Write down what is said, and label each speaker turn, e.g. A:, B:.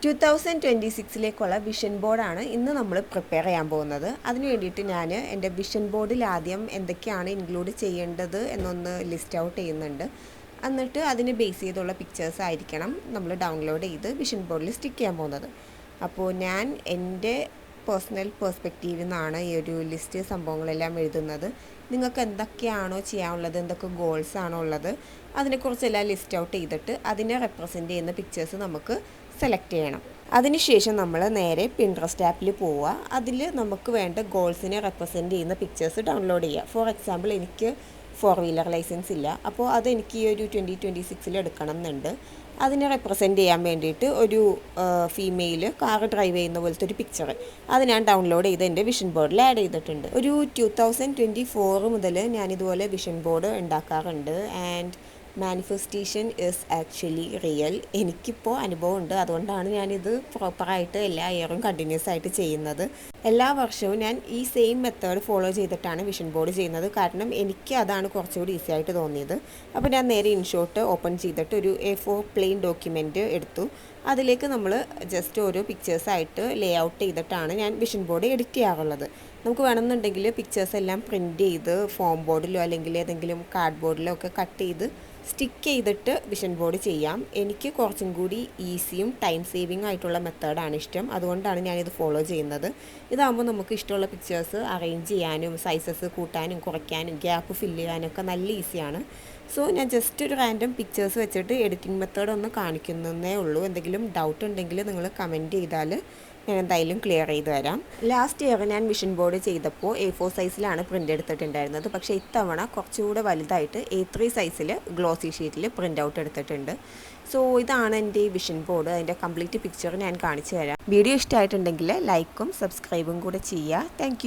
A: 2026ലേക്കുള്ള vision ബോർഡാണ് ഇന്ന് നമ്മൾ പ്രിപ്പയർ ചെയ്യാൻ പോകുന്നത്. അതിന് വേണ്ടിയിട്ട് ഞാൻ എൻ്റെ വിഷൻ ബോർഡിൽ ആദ്യം എന്തൊക്കെയാണ് ഇൻക്ലൂഡ് ചെയ്യേണ്ടത് എന്നൊന്ന് ലിസ്റ്റ് ഔട്ട് ചെയ്യുന്നുണ്ട്. എന്നിട്ട് അതിന് ബേസ് ചെയ്തുള്ള പിക്ചേഴ്സ് ആയിരിക്കണം നമ്മൾ ഡൗൺലോഡ് ചെയ്ത് വിഷൻ ബോർഡിൽ സ്റ്റിക്ക് ചെയ്യാൻ പോകുന്നത്. അപ്പോൾ ഞാൻ എൻ്റെ പേഴ്സണൽ പെർസ്പെക്റ്റീവിൽ നിന്നാണ് ഈ ഒരു ലിസ്റ്റ് സംഭവങ്ങളെല്ലാം എഴുതുന്നത്. നിങ്ങൾക്ക് എന്തൊക്കെയാണോ ചെയ്യാനുള്ളത്, എന്തൊക്കെ ഗോൾസ് ആണോ ഉള്ളത്, അതിനെക്കുറിച്ചെല്ലാം ലിസ്റ്റ് ഔട്ട് ചെയ്തിട്ട് അതിനെ റെപ്രസെൻറ്റ് ചെയ്യുന്ന പിക്ചേഴ്സ് നമുക്ക് സെലക്ട് ചെയ്യണം. അതിനുശേഷം നമ്മൾ നേരെ പിൻട്രസ്റ്റ് ആപ്പിൽ പോവുക. അതിൽ നമുക്ക് വേണ്ട ഗോൾസിനെ റെപ്രസെൻറ്റ് ചെയ്യുന്ന പിക്ചേഴ്സ് ഡൗൺലോഡ് ചെയ്യുക. ഫോർ എക്സാമ്പിൾ, എനിക്ക് 4 വീലർ ലൈസൻസ് ഇല്ല. അപ്പോൾ അതെനിക്ക് ഈ ഒരു 2026 എടുക്കണം എന്നുണ്ട്. അതിനെ റെപ്രസെൻറ്റ് ചെയ്യാൻ വേണ്ടിയിട്ട് ഒരു ഫീമെയിൽ കാർ ഡ്രൈവ് ചെയ്യുന്ന പോലത്തെ ഒരു പിക്ചർ അത് ഞാൻ ഡൗൺലോഡ് ചെയ്ത് എൻ്റെ വിഷൻ ബോർഡിൽ ആഡ് ചെയ്തിട്ടുണ്ട്. ഒരു 2024 മുതൽ ഞാനിതുപോലെ വിഷൻ ബോർഡ് ഉണ്ടാക്കാറുണ്ട്. And manifestation is actually real. എനിക്കിപ്പോൾ അനുഭവമുണ്ട്. അതുകൊണ്ടാണ് ഞാനിത് പ്രോപ്പറായിട്ട് എല്ലാ ഇയറും കണ്ടിന്യൂസ് ആയിട്ട് ചെയ്യുന്നത്. എല്ലാ വർഷവും ഞാൻ ഈ സെയിം മെത്തേഡ് ഫോളോ ചെയ്തിട്ടാണ് വിഷൻ ബോർഡ് ചെയ്യുന്നത്. കാരണം എനിക്ക് അതാണ് കുറച്ചുകൂടി ഈസി ആയിട്ട് തോന്നിയത്. അപ്പോൾ ഞാൻ നേരെ ഇൻഷോട്ട് ഓപ്പൺ ചെയ്തിട്ട് ഒരു A4 പ്ലെയിൻ ഡോക്യുമെൻറ്റ് എടുത്തു. അതിലേക്ക് നമ്മൾ ജസ്റ്റ് ഓരോ പിക്ചേഴ്സായിട്ട് ലേ ഔട്ട് ചെയ്തിട്ടാണ് ഞാൻ വിഷൻ ബോർഡ് എഡിറ്റ് ചെയ്യാറുള്ളത്. നമുക്ക് വേണമെന്നുണ്ടെങ്കിൽ പിക്ചേഴ്സ് എല്ലാം പ്രിൻറ്റ് ചെയ്ത് ഫോം ബോർഡിലോ അല്ലെങ്കിൽ ഏതെങ്കിലും കാർഡ് ബോർഡിലോ ഒക്കെ കട്ട് ചെയ്ത് സ്റ്റിക്ക് ചെയ്തിട്ട് വിഷൻ ബോർഡ് ചെയ്യാം. എനിക്ക് കുറച്ചും കൂടി ഈസിയും ടൈം സേവിങ് ആയിട്ടുള്ള മെത്തേഡാണ് ഇഷ്ടം. അതുകൊണ്ടാണ് ഞാനിത് ഫോളോ ചെയ്യുന്നത്. ഇതാകുമ്പോൾ നമുക്ക് ഇഷ്ടമുള്ള പിക്ചേഴ്സ് അറേഞ്ച് ചെയ്യാനും സൈസസ് കൂട്ടാനും കുറയ്ക്കാനും ഗ്യാപ്പ് ഫില്ല് ചെയ്യാനൊക്കെ നല്ല ഈസിയാണ്. സോ ഞാൻ ജസ്റ്റ് ഒരു റാൻഡം പിക്ചേഴ്സ് വെച്ചിട്ട് എഡിറ്റിംഗ് മെത്തേഡ് ഒന്ന് കാണിക്കുന്നതേ ഉള്ളൂ. എന്തെങ്കിലും ഡൗട്ട് ഉണ്ടെങ്കിൽ നിങ്ങൾ കമൻറ്റ് ചെയ്താൽ ഞാൻ എന്തായാലും ക്ലിയർ ചെയ്ത് തരാം. ലാസ്റ്റ് ഇയർ ഞാൻ വിഷൻ ബോർഡ് ചെയ്തപ്പോൾ A4 സൈസിലാണ് പ്രിൻ്റ് എടുത്തിട്ടുണ്ടായിരുന്നത്. പക്ഷേ ഇത്തവണ കുറച്ചുകൂടെ വലുതായിട്ട് A3 സൈസിൽ ഗ്ലോസി ഷീറ്റിൽ പ്രിൻ്റ് ഔട്ട് എടുത്തിട്ടുണ്ട്. സോ ഇതാണ് എൻ്റെ വിഷൻ ബോർഡ്. അതിൻ്റെ കംപ്ലീറ്റ് പിക്ചർ ഞാൻ കാണിച്ചു തരാം. വീഡിയോ ഇഷ്ടമായിട്ടുണ്ടെങ്കിൽ ലൈക്കും സബ്സ്ക്രൈബും കൂടെ ചെയ്യുക. താങ്ക്